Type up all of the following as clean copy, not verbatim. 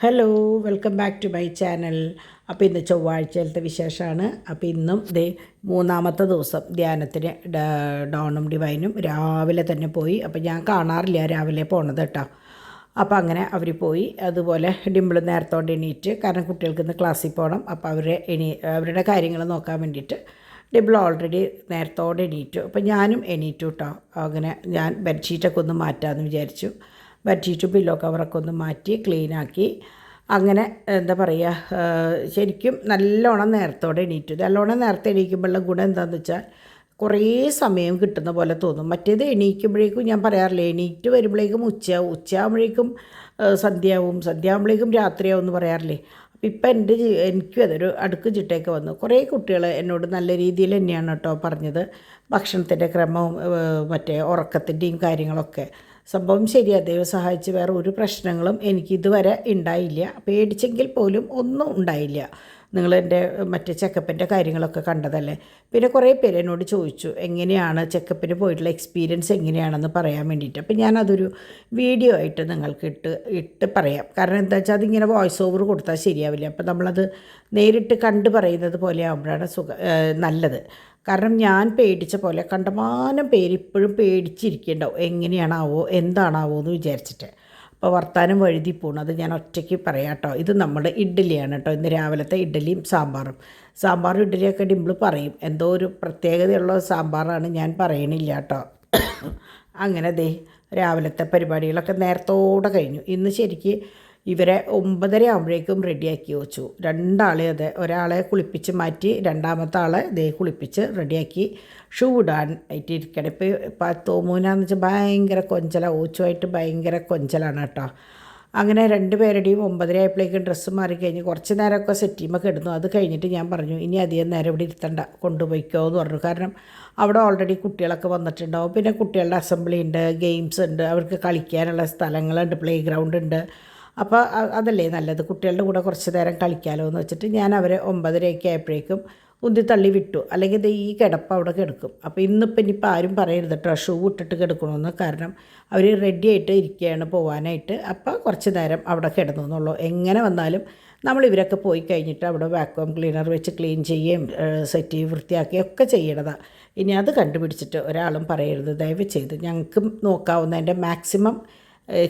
Hello, welcome back to my channel. അപ്പോൾ ഇന്ന് ചൊവ്വാഴ്ചയിലത്തെ വിശേഷമാണ്. അപ്പോൾ ഇന്നും മൂന്നാമത്തെ ദിവസം ധ്യാനത്തിന് ഡോണും ഡിവൈനും രാവിലെ തന്നെ പോയി. അപ്പോൾ ഞാൻ കാണാറില്ല രാവിലെ പോണത് കേട്ടോ. അപ്പോൾ അങ്ങനെ അവർ പോയി. അതുപോലെ ഡിമ്പിൾ നേരത്തോടെ എണീറ്റ്, കാരണം കുട്ടികൾക്ക് ഇന്ന് ക്ലാസ്സിൽ പോകണം. അപ്പോൾ അവരുടെ കാര്യങ്ങൾ നോക്കാൻ വേണ്ടിയിട്ട് ഡിമ്പിൾ ഓൾറെഡി നേരത്തോടെ എണീറ്റു. അപ്പോൾ ഞാനും എണീറ്റു കേട്ടോ. അങ്ങനെ ഞാൻ ബെഡ്ഷീറ്റൊക്കെ ഒന്ന് മാറ്റാമെന്ന് വിചാരിച്ചു. ബെഡ്ഷീറ്റും പില്ലോ കവറൊക്കെ ഒന്ന് മാറ്റി ക്ലീനാക്കി. അങ്ങനെ എന്താ പറയുക, ശരിക്കും നല്ലോണം നേരത്തോടെ എണീറ്റു. നല്ലോണം നേരത്തെ എണീക്കുമ്പോഴുള്ള ഗുണം എന്താണെന്ന് വെച്ചാൽ കുറേ സമയം കിട്ടുന്ന പോലെ തോന്നും. മറ്റേത് എണീക്കുമ്പോഴേക്കും ഞാൻ പറയാറില്ല, എണീറ്റ് വരുമ്പോഴേക്കും ഉച്ചയാവും, ഉച്ചയാകുമ്പോഴേക്കും സന്ധ്യയാവും, സന്ധ്യയാകുമ്പോഴേക്കും രാത്രിയാവും എന്ന് പറയാറില്ലേ. അപ്പോൾ ഇപ്പം എനിക്കും അതൊരു അടുക്ക് ചിട്ടയൊക്കെ വന്നു. കുറേ കുട്ടികൾ എന്നോട് നല്ല രീതിയിൽ തന്നെയാണ് കേട്ടോ പറഞ്ഞത്, ഭക്ഷണത്തിൻ്റെ ക്രമവും മറ്റേ ഉറക്കത്തിൻ്റെയും കാര്യങ്ങളൊക്കെ. സംഭവം ശരിയാണ്, ദൈവം സഹായിച്ച് വേറെ ഒരു പ്രശ്നങ്ങളും എനിക്കിതുവരെ ഉണ്ടായില്ല. പേടിച്ചെങ്കിൽ പോലും ഒന്നും ഉണ്ടായില്ല. നിങ്ങളെൻ്റെ മറ്റേ ചെക്കപ്പിൻ്റെ കാര്യങ്ങളൊക്കെ കണ്ടതല്ലേ. പിന്നെ കുറേ പേര് എന്നോട് ചോദിച്ചു എങ്ങനെയാണ് ചെക്കപ്പിന് പോയിട്ടുള്ള എക്സ്പീരിയൻസ് എങ്ങനെയാണെന്ന് പറയാൻ വേണ്ടിയിട്ട്. അപ്പോൾ ഞാനതൊരു വീഡിയോ ആയിട്ട് നിങ്ങൾക്ക് ഇട്ട് പറയാം. കാരണം എന്താ വെച്ചാൽ അതിങ്ങനെ വോയിസ് ഓവർ കൊടുത്താൽ ശരിയാവില്ല. അപ്പോൾ നമ്മളത് നേരിട്ട് കണ്ട് പറയുന്നത് പോലെ ആകുമ്പോഴാണ് നല്ലത്. കാരണം ഞാൻ പേടിച്ച പോലെ കണ്ടമാനം പേര് ഇപ്പോഴും പേടിച്ചിരിക്കുന്നുണ്ടാവും, എങ്ങനെയാണാവോ എന്താണാവോ എന്ന് വിചാരിച്ചിട്ട്. അപ്പോൾ വർത്താനം വഴുതി പോകണം, അത് ഞാൻ ഒറ്റയ്ക്ക് പറയാം കേട്ടോ. ഇത് നമ്മുടെ ഇഡ്ഡലിയാണ് കേട്ടോ. ഇന്ന് രാവിലത്തെ ഇഡ്ഡലിയും സാമ്പാറും ഇഡ്ഡലിയൊക്കെ ഡിമ്പിൾ പറയും. എന്തോ ഒരു പ്രത്യേകതയുള്ള സാമ്പാറാണ്, ഞാൻ പറയണില്ല കേട്ടോ. അങ്ങനെ രാവിലത്തെ പരിപാടികളൊക്കെ നേരത്തോടെ കഴിഞ്ഞു. ഇന്ന് ശരിക്ക് ഇവരെ 9:30 ആകുമ്പോഴേക്കും റെഡിയാക്കി വെച്ചു. രണ്ടാളെ ഒരാളെ കുളിപ്പിച്ച് മാറ്റി, രണ്ടാമത്തെ ആളെ കുളിപ്പിച്ച് റെഡിയാക്കി ഷൂ ഇടാൻ ആയിട്ട് ഇരിക്കണം. ഇപ്പോൾ തോമൂനാന്ന് വെച്ചാൽ ഭയങ്കര കൊഞ്ചലാണ്, ഓച്ചുമായിട്ട് ഭയങ്കര കൊഞ്ചലാണ് കേട്ടോ. അങ്ങനെ 2 പേരുടെയും 9:30 ആയപ്പോഴേക്കും ഡ്രസ്സ് മാറിക്കഴിഞ്ഞ് കുറച്ച് നേരമൊക്കെ സെറ്റീമൊക്കെ ഇടുന്നു. അത് കഴിഞ്ഞിട്ട് ഞാൻ പറഞ്ഞു, ഇനി അധികം നേരം ഇവിടെ ഇരുത്തണ്ട, കൊണ്ടുപോയിക്കോ എന്ന് പറഞ്ഞു. കാരണം അവിടെ ഓൾറെഡി കുട്ടികളൊക്കെ വന്നിട്ടുണ്ടാവും. പിന്നെ കുട്ടികളുടെ അസംബ്ലി ഉണ്ട്, ഗെയിംസ് ഉണ്ട്, അവർക്ക് കളിക്കാനുള്ള സ്ഥലങ്ങളുണ്ട്, പ്ലേ ഗ്രൗണ്ട് ഉണ്ട്. അപ്പോൾ അതല്ലേ നല്ലത്, കുട്ടികളുടെ കൂടെ കുറച്ച് നേരം കളിക്കാമല്ലോ എന്ന് വെച്ചിട്ട് ഞാൻ അവരെ 9:30 ആയപ്പോഴേക്കും ഉന്തി തള്ളി വിട്ടു. അല്ലെങ്കിൽ ഈ കിടപ്പ് അവിടെ കിടക്കും. അപ്പോൾ ഇനിയിപ്പോൾ ആരും പറയരുത് കേട്ടോ ഷൂ ഇട്ടിട്ട് കിടക്കണമെന്ന്. കാരണം അവർ റെഡി ആയിട്ട് ഇരിക്കുകയാണ് പോകാനായിട്ട്. അപ്പോൾ കുറച്ച് നേരം അവിടെ കിടന്നു എന്നുള്ളൂ. എങ്ങനെ വന്നാലും നമ്മൾ ഇവരൊക്കെ പോയി കഴിഞ്ഞിട്ട് അവിടെ വാക്വം ക്ലീനർ വെച്ച് ക്ലീൻ ചെയ്യുകയും സെറ്റ് ചെയ്ത് വൃത്തിയാക്കുകയും ഒക്കെ ചെയ്യണതാണ്. ഇനി അത് കണ്ടുപിടിച്ചിട്ട് ഒരാളും പറയരുത് ദയവ് ചെയ്ത്. ഞങ്ങൾക്ക് നോക്കാവുന്നതിൻ്റെ മാക്സിമം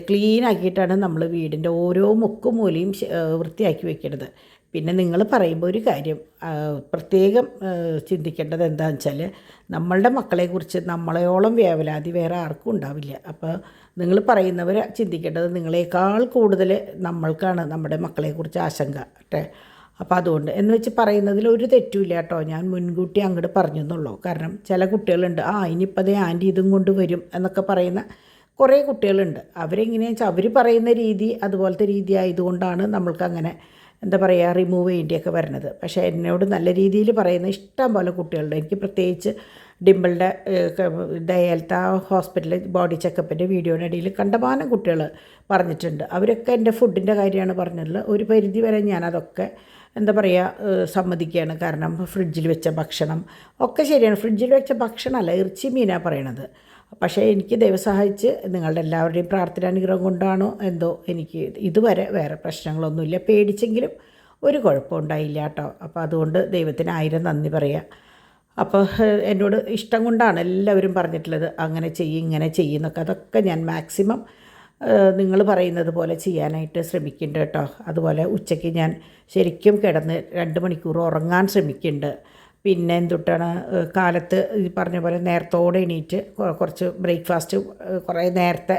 ക്ലീൻ ആക്കിയിട്ടാണ് നമ്മൾ വീടിൻ്റെ ഓരോ മുക്കും മൂലയും വൃത്തിയാക്കി വെക്കുന്നത്. പിന്നെ നിങ്ങൾ പറയുമ്പോൾ ഒരു കാര്യം പ്രത്യേകം ചിന്തിക്കേണ്ടത് എന്താണെന്ന് വെച്ചാൽ, നമ്മളുടെ മക്കളെക്കുറിച്ച് നമ്മളെയോളം വേവലാതി വേറെ ആർക്കും ഉണ്ടാവില്ല. അപ്പോൾ നിങ്ങൾ പറയുന്നവർ ചിന്തിക്കേണ്ടത് നിങ്ങളെക്കാൾ കൂടുതൽ നമ്മൾക്കാണ് നമ്മുടെ മക്കളെക്കുറിച്ച് ആശങ്ക കേട്ടെ. അപ്പോൾ അതുകൊണ്ട് എന്ന് വെച്ച് പറയുന്നതിൽ ഒരു തെറ്റുമില്ല കേട്ടോ. ഞാൻ മുൻകൂട്ടി അങ്ങോട്ട് പറഞ്ഞു എന്നുള്ളൂ. കാരണം ചില കുട്ടികളുണ്ട്, ഇനിയിപ്പോൾ അതേ ആൻറ്റി ഇതും കൊണ്ട് വരും എന്നൊക്കെ പറയുന്ന കുറേ കുട്ടികളുണ്ട്. അവരെങ്ങനെയാണെന്ന് വെച്ചാൽ അവർ പറയുന്ന രീതി അതുപോലത്തെ രീതി ആയതുകൊണ്ടാണ് നമ്മൾക്കങ്ങനെ എന്താ പറയുക റിമൂവ് ചെയ്യേണ്ടിയൊക്കെ വരുന്നത്. പക്ഷേ എന്നോട് നല്ല രീതിയിൽ പറയുന്ന ഇഷ്ടം പോലെ കുട്ടികളുണ്ട്. എനിക്ക് പ്രത്യേകിച്ച് ഡിമ്പിളുടെ ദയാലത്ത ഹോസ്പിറ്റലിൽ ബോഡി ചെക്കപ്പിൻ്റെ വീഡിയോയുടെ ഇടയിൽ കണ്ടമാനം കുട്ടികൾ പറഞ്ഞിട്ടുണ്ട്. അവരൊക്കെ എൻ്റെ ഫുഡിൻ്റെ കാര്യമാണ് പറഞ്ഞിട്ടുള്ളത്. ഒരു പരിധി വരെ ഞാനതൊക്കെ എന്താ പറയുക സമ്മതിക്കുകയാണ്. കാരണം ഫ്രിഡ്ജിൽ വെച്ച ഭക്ഷണം ഒക്കെ ശരിയാണ്. ഫ്രിഡ്ജിൽ വെച്ച ഭക്ഷണമല്ല, ഇറച്ചി മീനാണ് പറയണത്. പക്ഷേ എനിക്ക് ദൈവം സഹായിച്ച് നിങ്ങളുടെ എല്ലാവരുടെയും പ്രാർത്ഥനാനുഗ്രഹം കൊണ്ടാണോ എന്തോ എനിക്ക് ഇതുവരെ വേറെ പ്രശ്നങ്ങളൊന്നുമില്ല. പേടിച്ചെങ്കിലും ഒരു കുഴപ്പമുണ്ടായില്ല കേട്ടോ. അപ്പോൾ അതുകൊണ്ട് ദൈവത്തിന് 1000 നന്ദി പറയാം. അപ്പോൾ എന്നോട് ഇഷ്ടം കൊണ്ടാണ് എല്ലാവരും പറഞ്ഞിട്ടുള്ളത്, അങ്ങനെ ചെയ്യും ഇങ്ങനെ ചെയ്യുന്നൊക്കെ. അതൊക്കെ ഞാൻ മാക്സിമം നിങ്ങൾ പറയുന്നത് പോലെ ചെയ്യാനായിട്ട് ശ്രമിക്കുന്നുണ്ട് കേട്ടോ. അതുപോലെ ഉച്ചയ്ക്ക് ഞാൻ ശരിക്കും കിടന്ന് 2 മണിക്കൂർ ഉറങ്ങാൻ ശ്രമിക്കുന്നുണ്ട്. പിന്നെ എന്തുട്ടാണ് കാലത്ത് ഈ പറഞ്ഞ പോലെ നേരത്തോടെ എണീറ്റ് കുറച്ച് ബ്രേക്ക്ഫാസ്റ്റ് കുറേ നേരത്തെ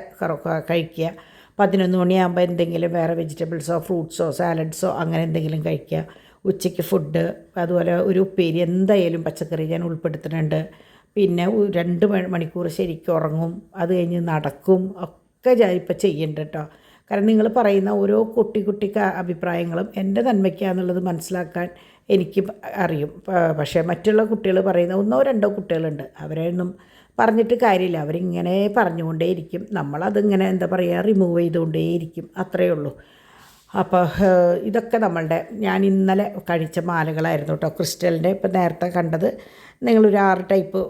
കഴിക്കുക. 11 മണിയാകുമ്പോൾ എന്തെങ്കിലും വേറെ വെജിറ്റബിൾസോ ഫ്രൂട്ട്സോ സാലഡ്സോ അങ്ങനെ എന്തെങ്കിലും കഴിക്കുക. ഉച്ചയ്ക്ക് ഫുഡ്, അതുപോലെ ഒരു ഉപ്പേരി എന്തായാലും പച്ചക്കറി ഞാൻ ഉൾപ്പെടുത്തുന്നുണ്ട്. പിന്നെ 2 മണിക്കൂർ ശരിക്കും ഉറങ്ങും. അത് കഴിഞ്ഞ് നടക്കും ഒക്കെ ഞാൻ ഇപ്പോൾ ചെയ്യുന്നുണ്ട് കേട്ടോ. കാരണം നിങ്ങൾ പറയുന്ന ഓരോ കുട്ടി അഭിപ്രായങ്ങളും എൻ്റെ നന്മയ്ക്കാന്നുള്ളത് മനസ്സിലാക്കാൻ എനിക്ക് അറിയും. പക്ഷേ മറ്റുള്ള കുട്ടികൾ പറയുന്ന 1-2 കുട്ടികളുണ്ട്, അവരെയൊന്നും പറഞ്ഞിട്ട് കാര്യമില്ല. അവരിങ്ങനെ പറഞ്ഞുകൊണ്ടേയിരിക്കും. നമ്മളതിങ്ങനെ എന്താ പറയുക റിമൂവ് ചെയ്തുകൊണ്ടേയിരിക്കും, അത്രയേ ഉള്ളൂ. അപ്പോൾ ഇതൊക്കെ ഞാൻ ഇന്നലെ കഴിച്ച മാലകളായിരുന്നു കേട്ടോ. ക്രിസ്റ്റലിൻ്റെ ഇപ്പോൾ നേരത്തെ കണ്ടത് നിങ്ങളൊരു 6 ടൈപ്പ്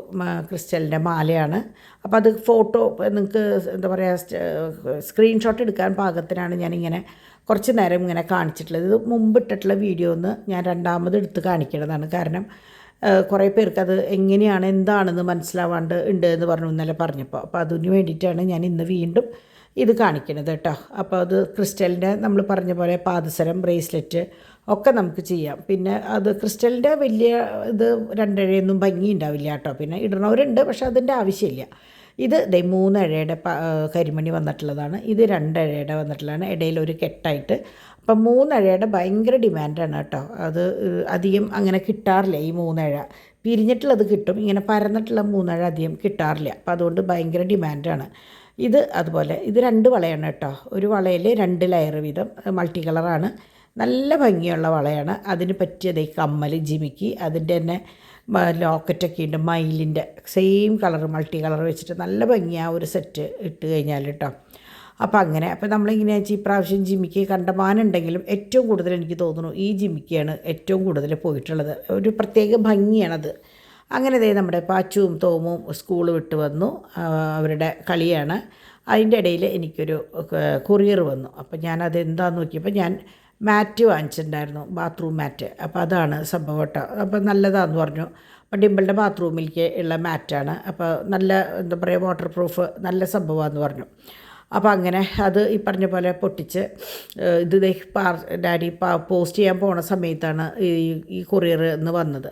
ക്രിസ്റ്റലിൻ്റെ മാലയാണ്. അപ്പോൾ അത് ഫോട്ടോ നിങ്ങൾക്ക് എന്താ പറയുക സ്ക്രീൻഷോട്ട് എടുക്കാൻ പാകത്തിനാണ് ഞാനിങ്ങനെ കുറച്ച് നേരം ഇങ്ങനെ കാണിച്ചിട്ടുള്ളത്. ഇത് മുമ്പ് ഇട്ടിട്ടുള്ള വീഡിയോ ഒന്ന് ഞാൻ രണ്ടാമത് എടുത്ത് കാണിക്കേണ്ടതാണ്. കാരണം കുറേ പേർക്കത് എങ്ങനെയാണ് എന്താണെന്ന് മനസ്സിലാവാണ്ട് ഉണ്ട് എന്ന് പറഞ്ഞു ഇന്നലെ പറഞ്ഞപ്പോൾ. അപ്പോൾ അതിന് വേണ്ടിയിട്ടാണ് ഞാൻ ഇന്ന് വീണ്ടും ഇത് കാണിക്കണത് കേട്ടോ. അപ്പോൾ അത് ക്രിസ്റ്റലിൻ്റെ നമ്മൾ പറഞ്ഞ പോലെ പാദസരം, ബ്രേസ്ലെറ്റ് ഒക്കെ നമുക്ക് ചെയ്യാം. പിന്നെ അത് ക്രിസ്റ്റലിൻ്റെ വലിയ ഇത് രണ്ടഴയൊന്നും ഭംഗി ഉണ്ടാവില്ല കേട്ടോ. പിന്നെ ഇടണവരുണ്ട്, പക്ഷെ അതിൻ്റെ ആവശ്യമില്ല. ഇത് 3 ഇഴയുടെ കരിമണി വന്നിട്ടുള്ളതാണ്. ഇത് 2 ഇഴയുടെ വന്നിട്ടുള്ളതാണ്, ഇടയിൽ ഒരു കെട്ടായിട്ട്. അപ്പം 3 ഇഴയുടെ ഭയങ്കര ഡിമാൻഡാണ് കേട്ടോ. അത് അധികം അങ്ങനെ കിട്ടാറില്ല. ഈ 3 ഇഴ പിരിഞ്ഞിട്ടുള്ളത് കിട്ടും, ഇങ്ങനെ പരന്നിട്ടുള്ള 3 ഇഴ അധികം കിട്ടാറില്ല. അപ്പോൾ അതുകൊണ്ട് ഭയങ്കര ഡിമാൻഡാണ്. ഇത് അതുപോലെ ഇത് 2 വളയാണ് കേട്ടോ. ഒരു വളയിൽ 2 ലെയർ വീതം മൾട്ടി കളറാണ്. നല്ല ഭംഗിയുള്ള വളയാണ്. അതിന് പറ്റിയത് ഈ കമ്മൽ, ജിമിക്കി, അതിൻ്റെ തന്നെ ലോക്കറ്റൊക്കെ ഉണ്ട്, മയിലിൻ്റെ സെയിം കളർ മൾട്ടി കളർ വെച്ചിട്ട് നല്ല ഭംഗിയാണ് ഒരു സെറ്റ് ഇട്ട് കഴിഞ്ഞാൽ കേട്ടോ. അപ്പോൾ അങ്ങനെ അപ്പോൾ നമ്മളിങ്ങനെ വെച്ചാൽ ഈ പ്രാവശ്യം ജിമിക്ക് കണ്ടമാനുണ്ടെങ്കിലും ഏറ്റവും കൂടുതൽ എനിക്ക് തോന്നുന്നു ഈ ജിമിക്കാണ് ഏറ്റവും കൂടുതൽ പോയിട്ടുള്ളത്. ഒരു പ്രത്യേക ഭംഗിയാണത്. അങ്ങനെ നമ്മുടെ പാച്ചുവും തോമും സ്കൂൾ വിട്ട് വന്നു, അവരുടെ കളിയാണ്. അതിൻ്റെ ഇടയിൽ എനിക്കൊരു കൊറിയർ വന്നു. അപ്പോൾ ഞാനത് എന്താണെന്ന് നോക്കിയപ്പോൾ ഞാൻ മാറ്റ് വാങ്ങിച്ചിട്ടുണ്ടായിരുന്നു, ബാത്റൂം മാറ്റ്. അപ്പോൾ അതാണ് സംഭവം കേട്ടോ. അപ്പോൾ നല്ലതാണെന്ന് പറഞ്ഞു. അപ്പോൾ ഡിമ്പിളുടെ ബാത്റൂമിലേക്ക് ഉള്ള മാറ്റാണ്. അപ്പോൾ നല്ല എന്താ പറയുക, വാട്ടർ പ്രൂഫ് നല്ല സംഭവമാണെന്ന് പറഞ്ഞു. അപ്പോൾ അങ്ങനെ അത് ഈ പറഞ്ഞ പോലെ പൊട്ടിച്ച് ഇത് ഡാഡി പോസ്റ്റ് ചെയ്യാൻ പോണ സമയത്താണ് ഈ കൊറിയർ എന്ന് വന്നത്.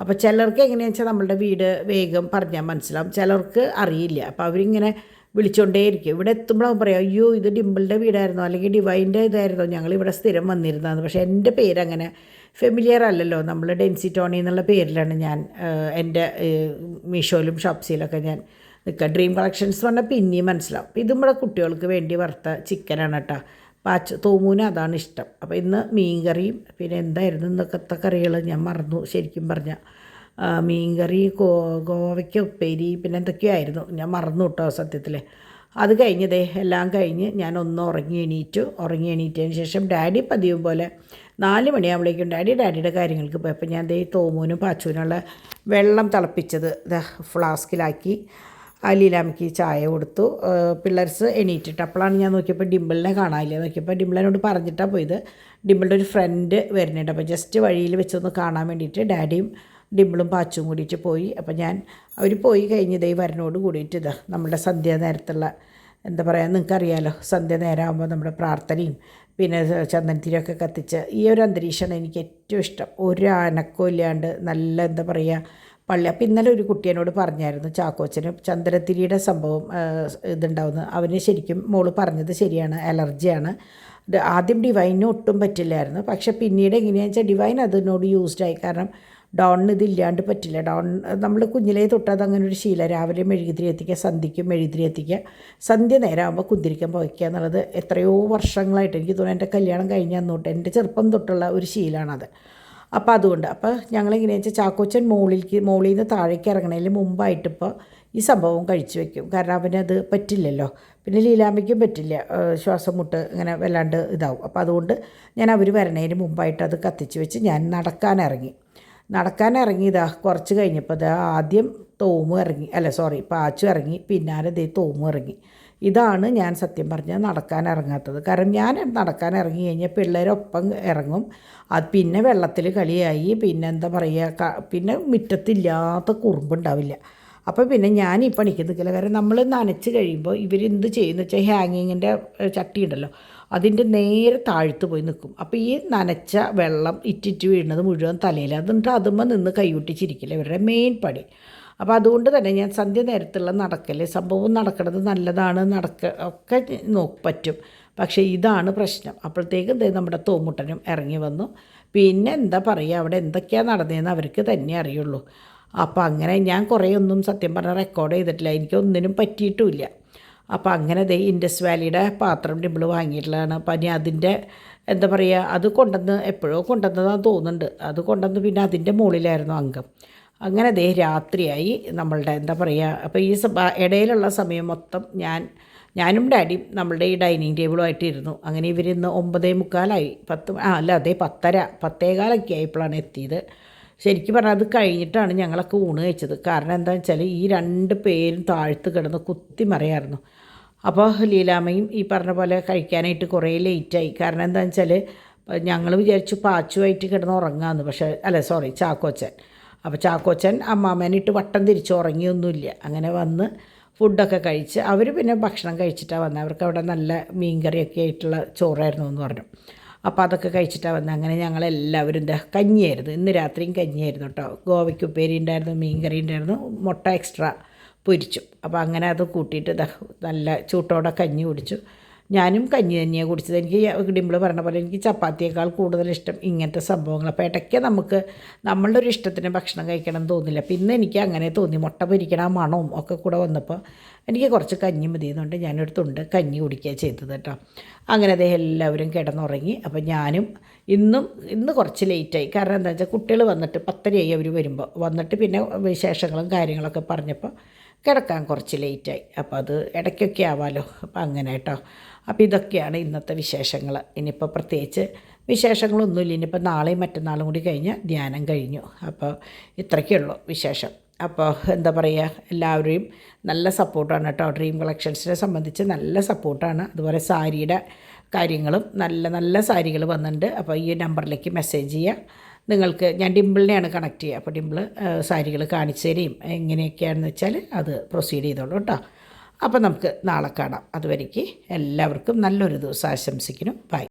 അപ്പോൾ ചിലർക്ക് എങ്ങനെയാണെന്ന് വെച്ചാൽ നമ്മളുടെ വീട് വേഗം പറഞ്ഞാൽ മനസ്സിലാവും, ചിലർക്ക് അറിയില്ല. അപ്പോൾ അവരിങ്ങനെ വിളിച്ചുകൊണ്ടേയിരിക്കും. ഇവിടെ എത്തുമ്പോഴാവും പറയാം, അയ്യോ ഇത് ഡിമ്പിളുടെ വീടായിരുന്നോ, അല്ലെങ്കിൽ ഡിവൈൻ്റെ ഇതായിരുന്നോ, ഞങ്ങളിവിടെ സ്ഥിരം വന്നിരുന്നതെന്ന്. പക്ഷേ എൻ്റെ പേരങ്ങനെ ഫെമിലിയർ അല്ലല്ലോ. നമ്മൾ ഡെൻസി ടോണി എന്നുള്ള പേരിലാണ് ഞാൻ എൻ്റെ മീഷോയിലും ഷോപ്സിയിലൊക്കെ ഞാൻ നിൽക്കുക. ഡ്രീം കളക്ഷൻസ് പറഞ്ഞാൽ പിന്നെയും മനസ്സിലാവും. അപ്പോൾ ഇതും ഇവിടെ കുട്ടികൾക്ക് വേണ്ടി വറുത്ത ചിക്കനാണ് കേട്ടോ. തോമൂന് അതാണ് ഇഷ്ടം. അപ്പോൾ ഇന്ന് മീൻ കറിയും പിന്നെ എന്തായിരുന്നു ഇന്നൊക്കത്തെ കറികൾ ഞാൻ മറന്നു ശരിക്കും പറഞ്ഞാൽ. മീൻകറി, ഗോവയ്ക്ക ഉപ്പേരി, പിന്നെ എന്തൊക്കെയോ ആയിരുന്നു, ഞാൻ മറന്നു കേട്ടോ സത്യത്തിൽ. അത് കഴിഞ്ഞതേ എല്ലാം കഴിഞ്ഞ് ഞാൻ ഒന്ന് ഉറങ്ങി എണീറ്റതിന് ശേഷം ഡാഡി പതിവ് പോലെ 4 മണിയാകുമ്പോഴേക്കും ഡാഡിയുടെ കാര്യങ്ങൾക്ക് പോയി. അപ്പോൾ ഞാൻ തോമൂനും പാച്ചുവിനുള്ള വെള്ളം തിളപ്പിച്ചത് ഫ്ലാസ്കിലാക്കി ലീലാമ്മയ്ക്ക് ചായ കൊടുത്തു. പിള്ളേർസ് എണീറ്റിട്ട് അപ്പോഴാണ് ഞാൻ നോക്കിയപ്പോൾ ഡിമ്പിളിനെ കാണാനില്ല. നോക്കിയപ്പോൾ ഡിമ്പിളിനോട് പറഞ്ഞിട്ടാണ് പോയത്. ഡിമ്പിളുടെ ഒരു ഫ്രണ്ട് വരുന്നുണ്ട്. അപ്പോൾ ജസ്റ്റ് വഴിയിൽ വെച്ചൊന്ന് കാണാൻ വേണ്ടിയിട്ട് ഡാഡിയും ഡിമ്പിളും പാച്ചും കൂടിയിട്ട് പോയി. അപ്പോൾ അവർ പോയി കഴിഞ്ഞ് വരനോട് കൂടിയിട്ട് നമ്മുടെ സന്ധ്യ നേരത്തുള്ള എന്താ പറയുക, നിങ്ങൾക്കറിയാമല്ലോ, സന്ധ്യ നേരമാകുമ്പോൾ നമ്മുടെ പ്രാർത്ഥനയും പിന്നെ ചന്ദനത്തിരിയൊക്കെ കത്തിച്ച് ഈ ഒരു അന്തരീക്ഷമാണ് എനിക്ക് ഏറ്റവും ഇഷ്ടം. ഒരു അനക്കവും ഇല്ലാണ്ട് നല്ല എന്താ പറയുക പള്ളി. അപ്പോൾ ഇന്നലെ ഒരു കുട്ടിയോട് പറഞ്ഞായിരുന്നു, ചാക്കോച്ചന് ചന്ദനത്തിരിയുടെ സംഭവം ഇതുണ്ടാവുന്നു. അവന് ശരിക്കും മോള് പറഞ്ഞത് ശരിയാണ്, അലർജിയാണ്. ആദ്യം ഡിവൈനും ഒട്ടും പറ്റില്ലായിരുന്നു. പക്ഷേ പിന്നീട് എങ്ങനെയാണെന്ന് വെച്ചാൽ ഡിവൈൻ അതിനോട് യൂസ്ഡായി. കാരണം ഡോണിന് ഇതില്ലാണ്ട് പറ്റില്ല. ഡോൺ നമ്മൾ കുഞ്ഞിലേ തൊട്ട് അതങ്ങനെ ഒരു ശീലം. രാവിലെ മെഴുകുതിരി എത്തിക്കുക, സന്ധ്യയ്ക്കും മെഴുകുതിരി എത്തിക്കുക, സന്ധ്യ നേരമാകുമ്പോൾ കുന്തിരിക്കാൻ പോയിക്കുക എന്നുള്ളത് എത്രയോ വർഷങ്ങളായിട്ട് എനിക്ക് തോന്നുന്നു എൻ്റെ കല്യാണം കഴിഞ്ഞ അന്നോട്ട് എൻ്റെ ചെറുപ്പം തൊട്ടുള്ള ഒരു ശീലമാണത്. അപ്പോൾ അതുകൊണ്ട് ഞങ്ങളെങ്ങനെയാണെന്ന് വെച്ചാൽ ചാക്കോച്ചൻ മോളിൽ നിന്ന് താഴേക്ക് ഇറങ്ങണതിന് മുമ്പായിട്ടിപ്പോൾ ഈ സംഭവം കഴിച്ചു വെക്കും. കാരണം അവനത് പറ്റില്ലല്ലോ. പിന്നെ ലീലാമ്മയ്ക്കും പറ്റില്ല, ശ്വാസം മുട്ട് ഇങ്ങനെ വല്ലാണ്ട് ഇതാവും. അപ്പോൾ അതുകൊണ്ട് ഞാൻ അവർ വരണതിന് മുമ്പായിട്ട് അത് കത്തിച്ച് വെച്ച് ഞാൻ നടക്കാനിറങ്ങിയതാ. കുറച്ച് കഴിഞ്ഞപ്പോൾ ആദ്യം പാച്ചു ഇറങ്ങി, പിന്നാലെ തോമു ഇറങ്ങി. ഇതാണ് ഞാൻ സത്യം പറഞ്ഞാൽ നടക്കാനിറങ്ങാത്തത്. കാരണം ഞാൻ നടക്കാനിറങ്ങി കഴിഞ്ഞാൽ പിള്ളേരൊപ്പം ഇറങ്ങും. അത് പിന്നെ വെള്ളത്തിൽ കളിയായി, പിന്നെ എന്താ പറയുക, പിന്നെ മുറ്റത്തില്ലാത്ത കുറുമ്പുണ്ടാവില്ല. അപ്പോൾ പിന്നെ ഞാൻ ഈ പണിക്ക് നിൽക്കില്ല. കാരണം നമ്മൾ നനച്ച് കഴിയുമ്പോൾ ഇവരെന്ത് ചെയ്യുമെന്ന് വെച്ചാൽ ഹാങ്ങിങ്ങിൻ്റെ ചട്ടി ഉണ്ടല്ലോ, അതിൻ്റെ നേരെ താഴ്ത്ത് പോയി നിൽക്കും. അപ്പോൾ ഈ നനച്ച വെള്ളം ഇറ്റിറ്റ് വീഴുന്നത് മുഴുവൻ തലയിൽ, അതുകൊണ്ട് അതുമ്പോൾ നിന്ന് കൈയൊട്ടിച്ചിരിക്കില്ല ഇവരുടെ മെയിൻ പണി. അപ്പോൾ അതുകൊണ്ട് തന്നെ ഞാൻ സന്ധ്യ നേരത്തുള്ള സംഭവം നടക്കുന്നത് നല്ലതാണ്, ഒക്കെ പറ്റും. പക്ഷേ ഇതാണ് പ്രശ്നം. അപ്പോഴത്തേക്കും നമ്മുടെ തോമുട്ടനും ഇറങ്ങി വന്നു. പിന്നെ എന്താ പറയുക, അവിടെ എന്തൊക്കെയാണ് നടന്നതെന്ന് അവർക്ക് തന്നെ അറിയുള്ളൂ. അപ്പോൾ അങ്ങനെ ഞാൻ കുറേ ഒന്നും സത്യം പറഞ്ഞാൽ റെക്കോർഡ് ചെയ്തിട്ടില്ല, എനിക്കൊന്നിനും പറ്റിയിട്ടുമില്ല. അപ്പോൾ അങ്ങനെ ഇൻഡസ് വാലിയുടെ പാത്രം ഡിമ്പിൾ വാങ്ങിയിട്ടുള്ളതാണ്. അപ്പം ഇനി അതിൻ്റെ എന്താ പറയുക, അത് എപ്പോഴോ കൊണ്ടുവന്നതാണെന്ന് തോന്നുന്നുണ്ട്. അത് കൊണ്ടുവന്ന് പിന്നെ അതിൻ്റെ മുകളിലായിരുന്നു അംഗം. അങ്ങനെ രാത്രിയായി നമ്മളുടെ എന്താ പറയുക. അപ്പോൾ ഈ ഇടയിലുള്ള സമയം മൊത്തം ഞാനും ഡാഡിയും നമ്മളുടെ ഈ ഡൈനിങ് ടേബിളുമായിട്ട് ഇരുന്നു. അങ്ങനെ ഇവരിന്ന് 9:45 10:15 ആയപ്പോഴാണ് എത്തിയത്. ശരിക്കും പറഞ്ഞാൽ അത് കഴിഞ്ഞിട്ടാണ് ഞങ്ങളൊക്കെ ഊണ് കഴിച്ചത്. കാരണം എന്താണെന്ന് വെച്ചാൽ ഈ 2 പേരും താഴ്ത്ത് കിടന്ന് കുത്തിമറിയായിരുന്നു. അപ്പോൾ ലീലാമ്മയും ഈ പറഞ്ഞ പോലെ കഴിക്കാനായിട്ട് കുറേ ലേറ്റായി. കാരണം എന്താണെന്ന് വെച്ചാൽ ഞങ്ങൾ വിചാരിച്ചു പാച്ചുമായിട്ട് കിടന്ന് ഉറങ്ങാമെന്ന്. പക്ഷേ ചാക്കോച്ചൻ. അപ്പോൾ ചാക്കോച്ചൻ അമ്മാമ്മേനിട്ട് വട്ടം തിരിച്ച് ഉറങ്ങിയൊന്നുമില്ല. അങ്ങനെ വന്ന് ഫുഡൊക്കെ കഴിച്ച് അവർ പിന്നെ ഭക്ഷണം കഴിച്ചിട്ടാണ് വന്നത്. അവർക്ക് അവിടെ നല്ല മീൻകറിയൊക്കെ ആയിട്ടുള്ള ചോറായിരുന്നു എന്ന് പറഞ്ഞു. അപ്പോൾ അതൊക്കെ കഴിച്ചിട്ടാണ് വന്നത്. അങ്ങനെ ഞങ്ങളെല്ലാവരും കഞ്ഞിയായിരുന്നു. ഇന്ന് രാത്രിയും കഞ്ഞിയായിരുന്നു കേട്ടോ. ഗോവയ്ക്ക് ഉപ്പേരി ഉണ്ടായിരുന്നു, മീൻകറി ഉണ്ടായിരുന്നു, മുട്ട എക്സ്ട്രാ പൊരിച്ചു. അപ്പോൾ അങ്ങനെ അത് കൂട്ടിയിട്ട് നല്ല ചൂട്ടോടെ കഞ്ഞി കുടിച്ചു. ഞാനും കഞ്ഞി തന്നെയാണ് കുടിച്ചത്. എനിക്ക് ഡിമ്പിൾ പറഞ്ഞ പോലെ എനിക്ക് ചപ്പാത്തിയേക്കാൾ കൂടുതൽ ഇഷ്ടം ഇങ്ങനത്തെ സംഭവങ്ങൾ. അപ്പോൾ ഇടയ്ക്ക് നമുക്ക് നമ്മളുടെ ഒരു ഇഷ്ടത്തിന് ഭക്ഷണം കഴിക്കണം എന്ന് തോന്നില്ല. പിന്നെ എനിക്ക് അങ്ങനെ തോന്നി. മുട്ട പൊരിക്കണ മണവും ഒക്കെ കൂടെ വന്നപ്പോൾ എനിക്ക് കുറച്ച് കഞ്ഞി മതിയെന്നുണ്ട് ഞാനൊരു തുണ്ട് കഞ്ഞി കുടിക്കുക ചെയ്തത് കേട്ടോ. അങ്ങനെ അദ്ദേഹം എല്ലാവരും കിടന്നുറങ്ങി. അപ്പോൾ ഞാനും ഇന്ന് കുറച്ച് ലേറ്റായി. കാരണം എന്താ വെച്ചാൽ കുട്ടികൾ വന്നിട്ട് 10:30 അവർ വരുമ്പോൾ വന്നിട്ട് പിന്നെ വിശേഷങ്ങളും കാര്യങ്ങളൊക്കെ പറഞ്ഞപ്പോൾ കിടക്കാൻ കുറച്ച് ലേറ്റായി. അപ്പോൾ അത് ഇടയ്ക്കൊക്കെ ആവാമല്ലോ. അപ്പോൾ അങ്ങനെ കേട്ടോ. അപ്പോൾ ഇതൊക്കെയാണ് ഇന്നത്തെ വിശേഷങ്ങൾ. ഇനിയിപ്പോൾ പ്രത്യേകിച്ച് വിശേഷങ്ങളൊന്നുമില്ല. ഇനിയിപ്പോൾ നാളെയും മറ്റന്നാളും കൂടി കഴിഞ്ഞാൽ ധ്യാനം കഴിഞ്ഞു. അപ്പോൾ ഇത്രയ്ക്കുള്ളൂ വിശേഷം. അപ്പോൾ എന്താ പറയുക, എല്ലാവരെയും നല്ല സപ്പോർട്ടാണ് കേട്ടോ. ഡ്രീം കളക്ഷൻസിനെ സംബന്ധിച്ച് നല്ല സപ്പോർട്ടാണ്. അതുപോലെ സാരിയുടെ കാര്യങ്ങളും നല്ല നല്ല സാരികൾ വന്നിട്ടുണ്ട്. അപ്പോൾ ഈ നമ്പറിലേക്ക് മെസ്സേജ് ചെയ്യുക. നിങ്ങൾക്ക് ഞാൻ ഡിമ്പിളിനെയാണ് കണക്ട് ചെയ്യുക. അപ്പോൾ ഡിമ്പിൾ സാരികൾ കാണിച്ചു തരികയും എങ്ങനെയൊക്കെയാണെന്ന് വെച്ചാൽ അത് പ്രൊസീഡ് ചെയ്തോളൂ കേട്ടോ. അപ്പോൾ നമുക്ക് നാളെ കാണാം. അതുവരേക്ക് എല്ലാവർക്കും നല്ലൊരു ദിവസം ആശംസിക്കുന്നു. ബൈ.